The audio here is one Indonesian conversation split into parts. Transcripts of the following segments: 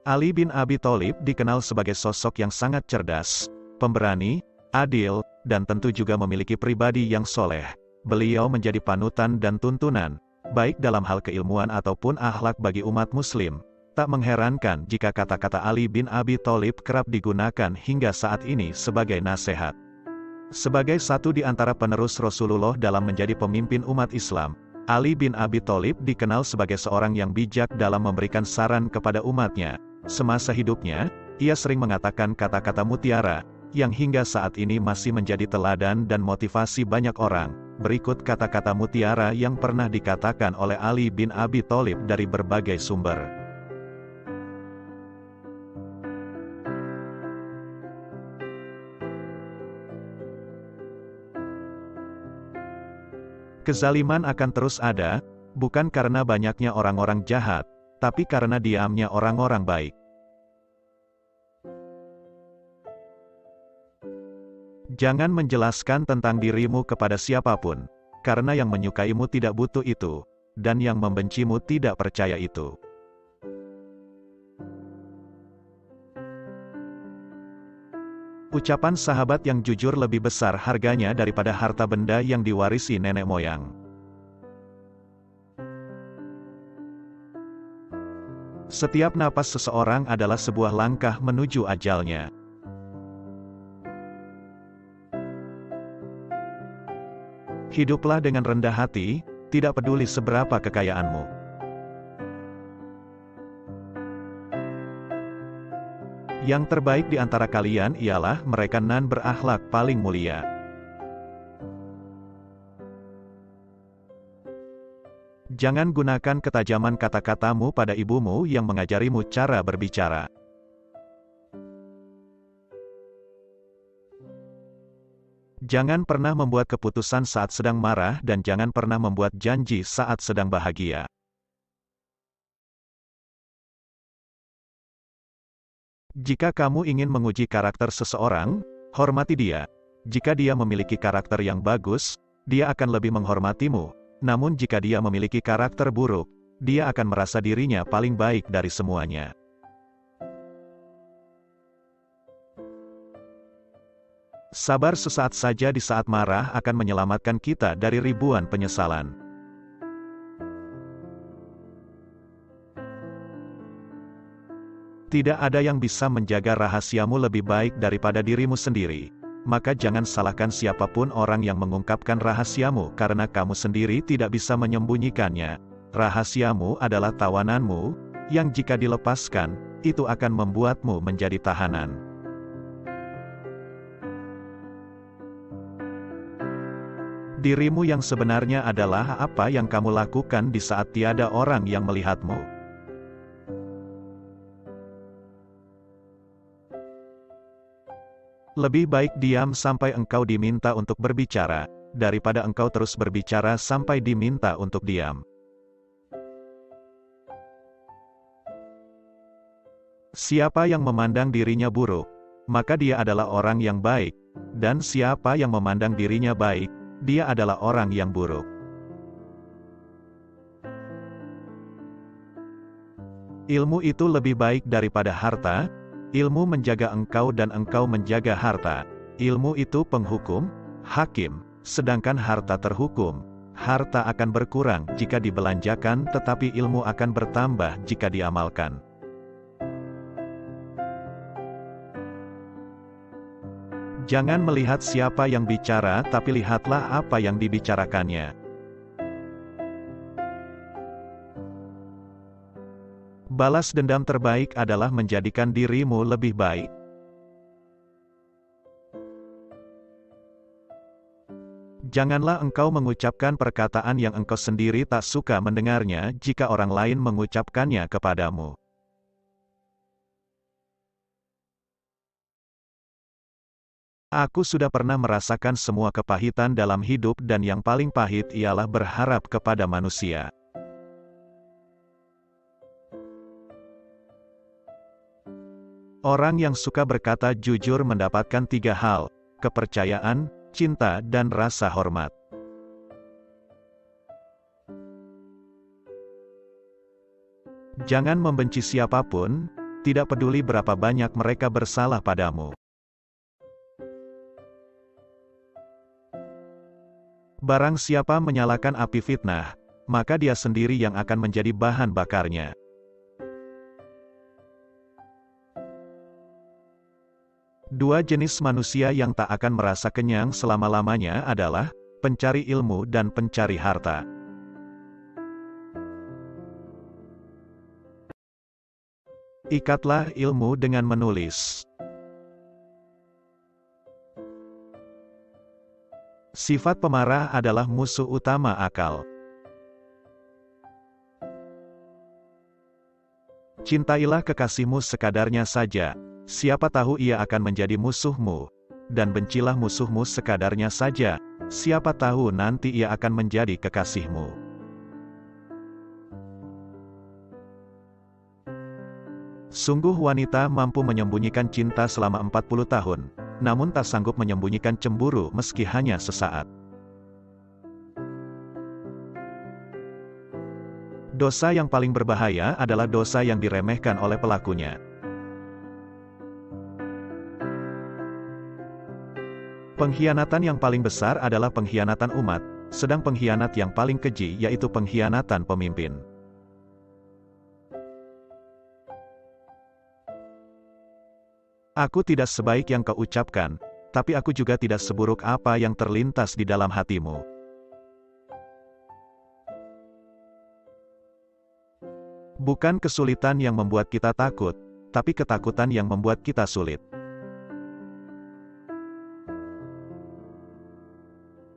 Ali bin Abi Thalib dikenal sebagai sosok yang sangat cerdas, pemberani, adil, dan tentu juga memiliki pribadi yang soleh. Beliau menjadi panutan dan tuntunan, baik dalam hal keilmuan ataupun akhlak bagi umat muslim. Tak mengherankan jika kata-kata Ali bin Abi Thalib kerap digunakan hingga saat ini sebagai nasihat. Sebagai satu di antara penerus Rasulullah dalam menjadi pemimpin umat Islam, Ali bin Abi Thalib dikenal sebagai seorang yang bijak dalam memberikan saran kepada umatnya. Semasa hidupnya, ia sering mengatakan kata-kata mutiara, yang hingga saat ini masih menjadi teladan dan motivasi banyak orang. Berikut kata-kata mutiara yang pernah dikatakan oleh Ali bin Abi Thalib dari berbagai sumber. Kezaliman akan terus ada, bukan karena banyaknya orang-orang jahat, tapi karena diamnya orang-orang baik. Jangan menjelaskan tentang dirimu kepada siapapun, karena yang menyukaimu tidak butuh itu, dan yang membencimu tidak percaya itu. Ucapan sahabat yang jujur lebih besar harganya daripada harta benda yang diwarisi nenek moyang. Setiap napas seseorang adalah sebuah langkah menuju ajalnya. Hiduplah dengan rendah hati, tidak peduli seberapa kekayaanmu. Yang terbaik di antara kalian ialah mereka yang berakhlak paling mulia. Jangan gunakan ketajaman kata-katamu pada ibumu yang mengajarimu cara berbicara. Jangan pernah membuat keputusan saat sedang marah dan jangan pernah membuat janji saat sedang bahagia. Jika kamu ingin menguji karakter seseorang, hormati dia. Jika dia memiliki karakter yang bagus, dia akan lebih menghormatimu. Namun jika dia memiliki karakter buruk, dia akan merasa dirinya paling baik dari semuanya. Sabar sesaat saja di saat marah akan menyelamatkan kita dari ribuan penyesalan. Tidak ada yang bisa menjaga rahasiamu lebih baik daripada dirimu sendiri. Maka jangan salahkan siapapun orang yang mengungkapkan rahasiamu karena kamu sendiri tidak bisa menyembunyikannya. Rahasiamu adalah tawananmu, yang jika dilepaskan, itu akan membuatmu menjadi tahanan. Dirimu yang sebenarnya adalah apa yang kamu lakukan di saat tiada orang yang melihatmu. Lebih baik diam sampai engkau diminta untuk berbicara, daripada engkau terus berbicara sampai diminta untuk diam. Siapa yang memandang dirinya buruk, maka dia adalah orang yang baik, dan siapa yang memandang dirinya baik, dia adalah orang yang buruk. Ilmu itu lebih baik daripada harta. Ilmu menjaga engkau dan engkau menjaga harta. Ilmu itu penghukum, hakim, sedangkan harta terhukum. Harta akan berkurang jika dibelanjakan tetapi ilmu akan bertambah jika diamalkan. Jangan melihat siapa yang bicara tapi lihatlah apa yang dibicarakannya. Balas dendam terbaik adalah menjadikan dirimu lebih baik. Janganlah engkau mengucapkan perkataan yang engkau sendiri tak suka mendengarnya jika orang lain mengucapkannya kepadamu. Aku sudah pernah merasakan semua kepahitan dalam hidup dan yang paling pahit ialah berharap kepada manusia. Orang yang suka berkata jujur mendapatkan 3 hal, kepercayaan, cinta dan rasa hormat. Jangan membenci siapapun, tidak peduli berapa banyak mereka bersalah padamu. Barang siapa menyalakan api fitnah, maka dia sendiri yang akan menjadi bahan bakarnya. Dua jenis manusia yang tak akan merasa kenyang selama-lamanya adalah pencari ilmu dan pencari harta. Ikatlah ilmu dengan menulis. Sifat pemarah adalah musuh utama akal. Cintailah kekasihmu sekadarnya saja, siapa tahu ia akan menjadi musuhmu. Dan bencilah musuhmu sekadarnya saja, siapa tahu nanti ia akan menjadi kekasihmu. Sungguh wanita mampu menyembunyikan cinta selama 40 tahun, namun tak sanggup menyembunyikan cemburu meski hanya sesaat. Dosa yang paling berbahaya adalah dosa yang diremehkan oleh pelakunya. Pengkhianatan yang paling besar adalah pengkhianatan umat, sedang pengkhianat yang paling keji yaitu pengkhianatan pemimpin. Aku tidak sebaik yang kau ucapkan, tapi aku juga tidak seburuk apa yang terlintas di dalam hatimu. Bukan kesulitan yang membuat kita takut, tapi ketakutan yang membuat kita sulit.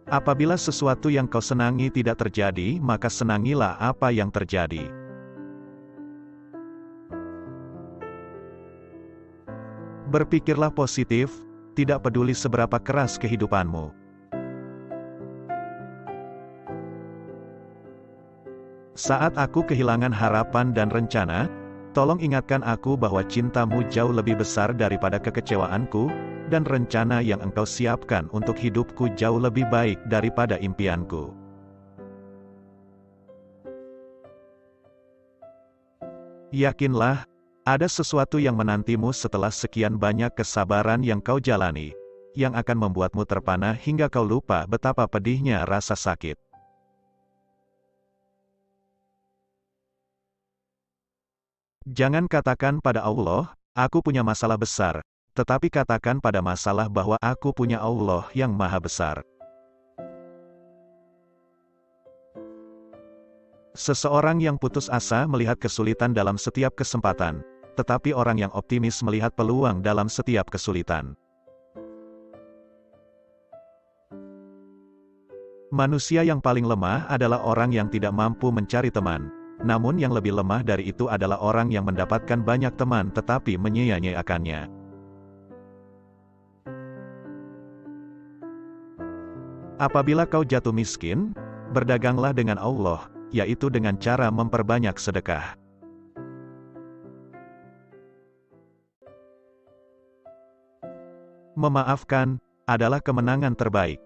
Apabila sesuatu yang kau senangi tidak terjadi, maka senangilah apa yang terjadi. Berpikirlah positif, tidak peduli seberapa keras kehidupanmu. Saat aku kehilangan harapan dan rencana, tolong ingatkan aku bahwa cintamu jauh lebih besar daripada kekecewaanku, dan rencana yang engkau siapkan untuk hidupku jauh lebih baik daripada impianku. Yakinlah, ada sesuatu yang menantimu setelah sekian banyak kesabaran yang kau jalani, yang akan membuatmu terpana hingga kau lupa betapa pedihnya rasa sakit. Jangan katakan pada Allah, aku punya masalah besar, tetapi katakan pada masalah bahwa aku punya Allah yang maha besar. Seseorang yang putus asa melihat kesulitan dalam setiap kesempatan, tetapi orang yang optimis melihat peluang dalam setiap kesulitan. Manusia yang paling lemah adalah orang yang tidak mampu mencari teman, namun yang lebih lemah dari itu adalah orang yang mendapatkan banyak teman tetapi menyia-nyiakannya. Apabila kau jatuh miskin, berdaganglah dengan Allah, yaitu dengan cara memperbanyak sedekah. Memaafkan adalah kemenangan terbaik.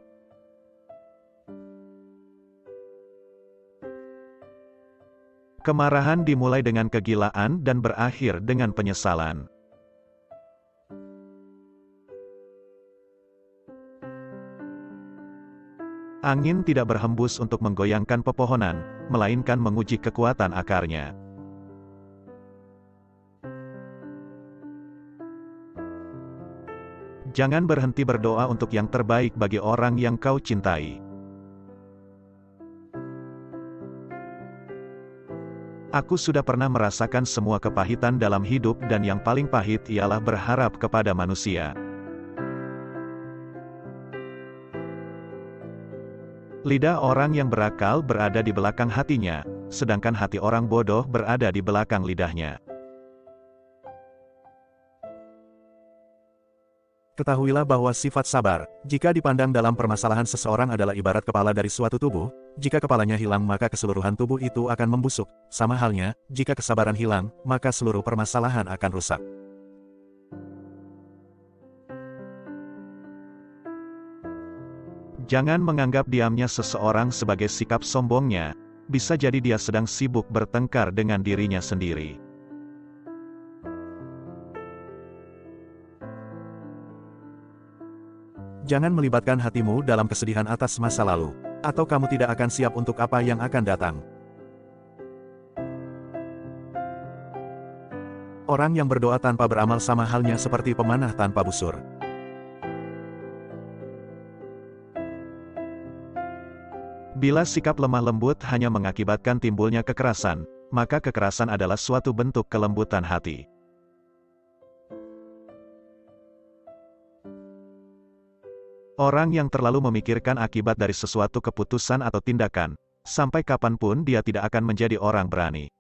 Kemarahan dimulai dengan kegilaan dan berakhir dengan penyesalan. Angin tidak berhembus untuk menggoyangkan pepohonan, melainkan menguji kekuatan akarnya. Jangan berhenti berdoa untuk yang terbaik bagi orang yang kau cintai. Aku sudah pernah merasakan semua kepahitan dalam hidup dan yang paling pahit ialah berharap kepada manusia. Lidah orang yang berakal berada di belakang hatinya, sedangkan hati orang bodoh berada di belakang lidahnya. Ketahuilah bahwa sifat sabar, jika dipandang dalam permasalahan seseorang adalah ibarat kepala dari suatu tubuh, jika kepalanya hilang maka keseluruhan tubuh itu akan membusuk, sama halnya, jika kesabaran hilang, maka seluruh permasalahan akan rusak. Jangan menganggap diamnya seseorang sebagai sikap sombongnya, bisa jadi dia sedang sibuk bertengkar dengan dirinya sendiri. Jangan melibatkan hatimu dalam kesedihan atas masa lalu, atau kamu tidak akan siap untuk apa yang akan datang. Orang yang berdoa tanpa beramal sama halnya seperti pemanah tanpa busur. Bila sikap lemah lembut hanya mengakibatkan timbulnya kekerasan, maka kekerasan adalah suatu bentuk kelembutan hati. Orang yang terlalu memikirkan akibat dari sesuatu keputusan atau tindakan, sampai kapanpun dia tidak akan menjadi orang berani.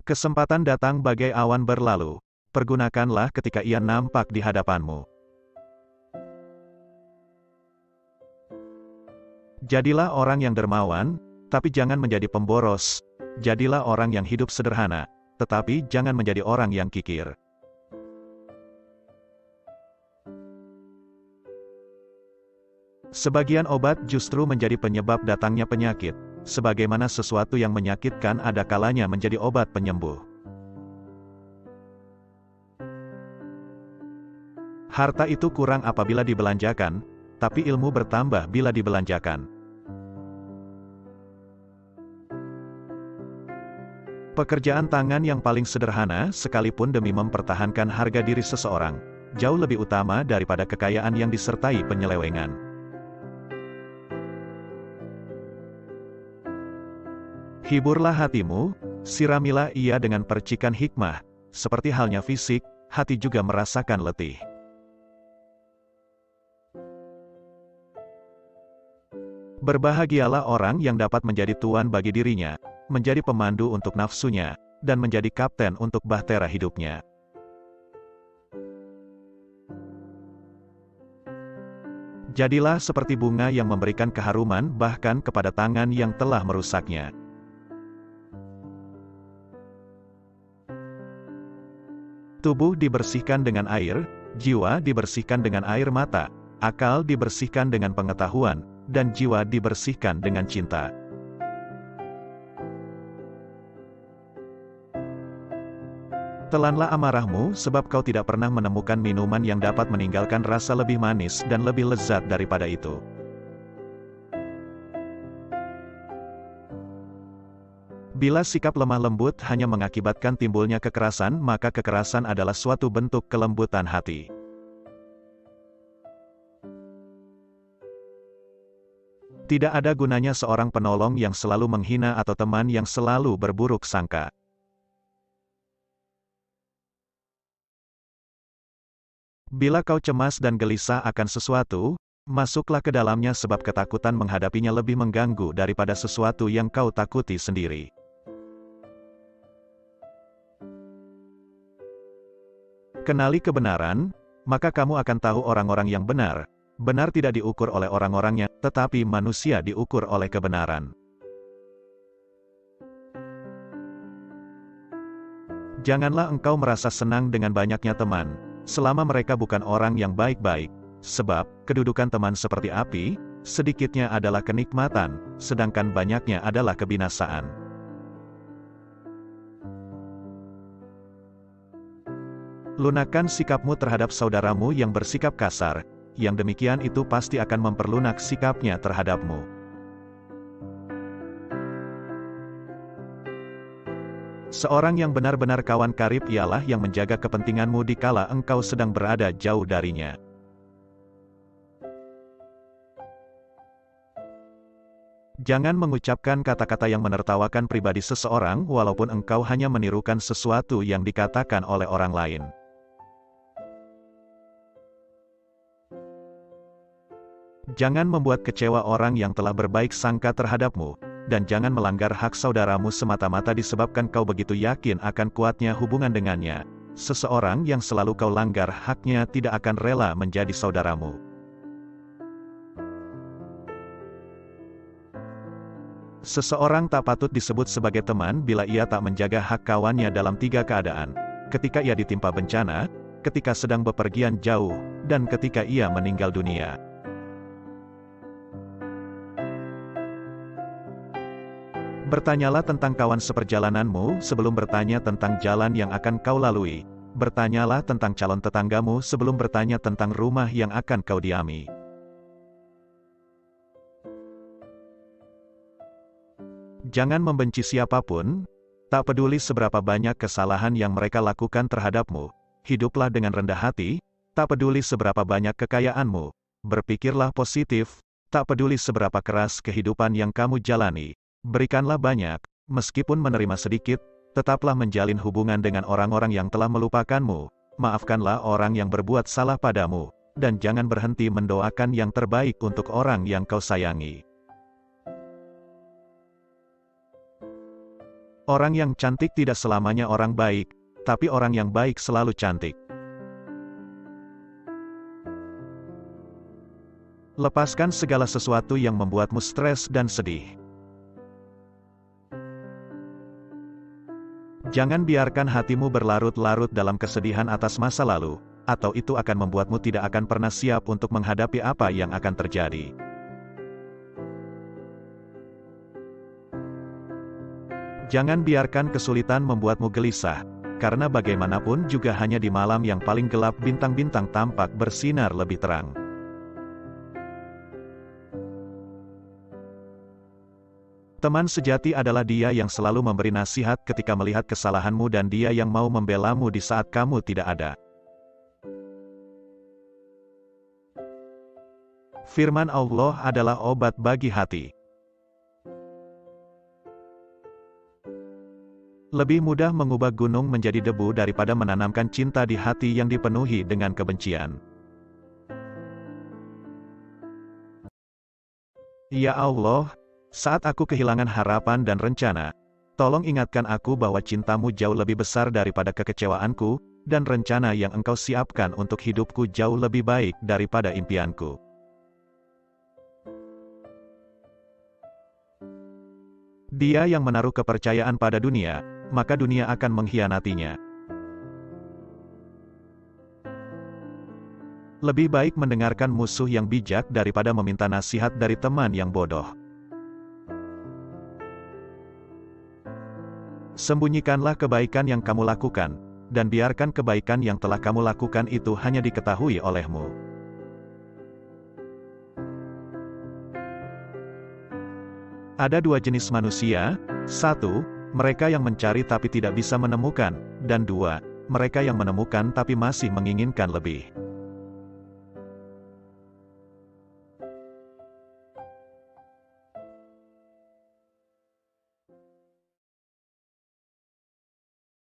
Kesempatan datang bagai awan berlalu, pergunakanlah ketika ia nampak di hadapanmu. Jadilah orang yang dermawan, tapi jangan menjadi pemboros. Jadilah orang yang hidup sederhana, tetapi jangan menjadi orang yang kikir. Sebagian obat justru menjadi penyebab datangnya penyakit, sebagaimana sesuatu yang menyakitkan ada kalanya menjadi obat penyembuh. Harta itu kurang apabila dibelanjakan, tapi ilmu bertambah bila dibelanjakan. Pekerjaan tangan yang paling sederhana, sekalipun demi mempertahankan harga diri seseorang, jauh lebih utama daripada kekayaan yang disertai penyelewengan. Hiburlah hatimu, siramilah ia dengan percikan hikmah, seperti halnya fisik, hati juga merasakan letih. Berbahagialah orang yang dapat menjadi tuan bagi dirinya, menjadi pemandu untuk nafsunya, dan menjadi kapten untuk bahtera hidupnya. Jadilah seperti bunga yang memberikan keharuman bahkan kepada tangan yang telah merusaknya. Tubuh dibersihkan dengan air, jiwa dibersihkan dengan air mata, akal dibersihkan dengan pengetahuan, dan jiwa dibersihkan dengan cinta. Telanlah amarahmu, sebab kau tidak pernah menemukan minuman yang dapat meninggalkan rasa lebih manis dan lebih lezat daripada itu. Bila sikap lemah lembut hanya mengakibatkan timbulnya kekerasan, maka kekerasan adalah suatu bentuk kelembutan hati. Tidak ada gunanya seorang penolong yang selalu menghina atau teman yang selalu berburuk sangka. Bila kau cemas dan gelisah akan sesuatu, masuklah ke dalamnya sebab ketakutan menghadapinya lebih mengganggu daripada sesuatu yang kau takuti sendiri. Kenali kebenaran, maka kamu akan tahu orang-orang yang benar. Benar tidak diukur oleh orang-orangnya, tetapi manusia diukur oleh kebenaran. Janganlah engkau merasa senang dengan banyaknya teman, selama mereka bukan orang yang baik-baik, sebab kedudukan teman seperti api, sedikitnya adalah kenikmatan, sedangkan banyaknya adalah kebinasaan. Lunakkan sikapmu terhadap saudaramu yang bersikap kasar, yang demikian itu pasti akan memperlunak sikapnya terhadapmu. Seorang yang benar-benar kawan karib ialah yang menjaga kepentinganmu dikala engkau sedang berada jauh darinya. Jangan mengucapkan kata-kata yang menertawakan pribadi seseorang walaupun engkau hanya menirukan sesuatu yang dikatakan oleh orang lain. Jangan membuat kecewa orang yang telah berbaik sangka terhadapmu, dan jangan melanggar hak saudaramu semata-mata disebabkan kau begitu yakin akan kuatnya hubungan dengannya. Seseorang yang selalu kau langgar haknya tidak akan rela menjadi saudaramu. Seseorang tak patut disebut sebagai teman bila ia tak menjaga hak kawannya dalam 3 keadaan: ketika ia ditimpa bencana, ketika sedang bepergian jauh, dan ketika ia meninggal dunia. Bertanyalah tentang kawan seperjalananmu sebelum bertanya tentang jalan yang akan kau lalui, Bertanyalah tentang calon tetanggamu sebelum bertanya tentang rumah yang akan kau diami. Jangan membenci siapapun, tak peduli seberapa banyak kesalahan yang mereka lakukan terhadapmu. Hiduplah dengan rendah hati, tak peduli seberapa banyak kekayaanmu. Berpikirlah positif, tak peduli seberapa keras kehidupan yang kamu jalani. Berikanlah banyak, meskipun menerima sedikit, tetaplah menjalin hubungan dengan orang-orang yang telah melupakanmu. Maafkanlah orang yang berbuat salah padamu, dan jangan berhenti mendoakan yang terbaik untuk orang yang kau sayangi. Orang yang cantik tidak selamanya orang baik, tapi orang yang baik selalu cantik. Lepaskan segala sesuatu yang membuatmu stres dan sedih. Jangan biarkan hatimu berlarut-larut dalam kesedihan atas masa lalu, atau itu akan membuatmu tidak akan pernah siap untuk menghadapi apa yang akan terjadi. Jangan biarkan kesulitan membuatmu gelisah, karena bagaimanapun juga hanya di malam yang paling gelap bintang-bintang tampak bersinar lebih terang. Teman sejati adalah dia yang selalu memberi nasihat ketika melihat kesalahanmu dan dia yang mau membelamu di saat kamu tidak ada. Firman Allah adalah obat bagi hati. Lebih mudah mengubah gunung menjadi debu daripada menanamkan cinta di hati yang dipenuhi dengan kebencian. Ya Allah, saat aku kehilangan harapan dan rencana, tolong ingatkan aku bahwa cintamu jauh lebih besar daripada kekecewaanku, dan rencana yang engkau siapkan untuk hidupku jauh lebih baik daripada impianku. Dia yang menaruh kepercayaan pada dunia, maka dunia akan mengkhianatinya. Lebih baik mendengarkan musuh yang bijak daripada meminta nasihat dari teman yang bodoh. Sembunyikanlah kebaikan yang kamu lakukan, dan biarkan kebaikan yang telah kamu lakukan itu hanya diketahui olehmu. Ada dua jenis manusia, satu, mereka yang mencari tapi tidak bisa menemukan, dan dua, mereka yang menemukan tapi masih menginginkan lebih.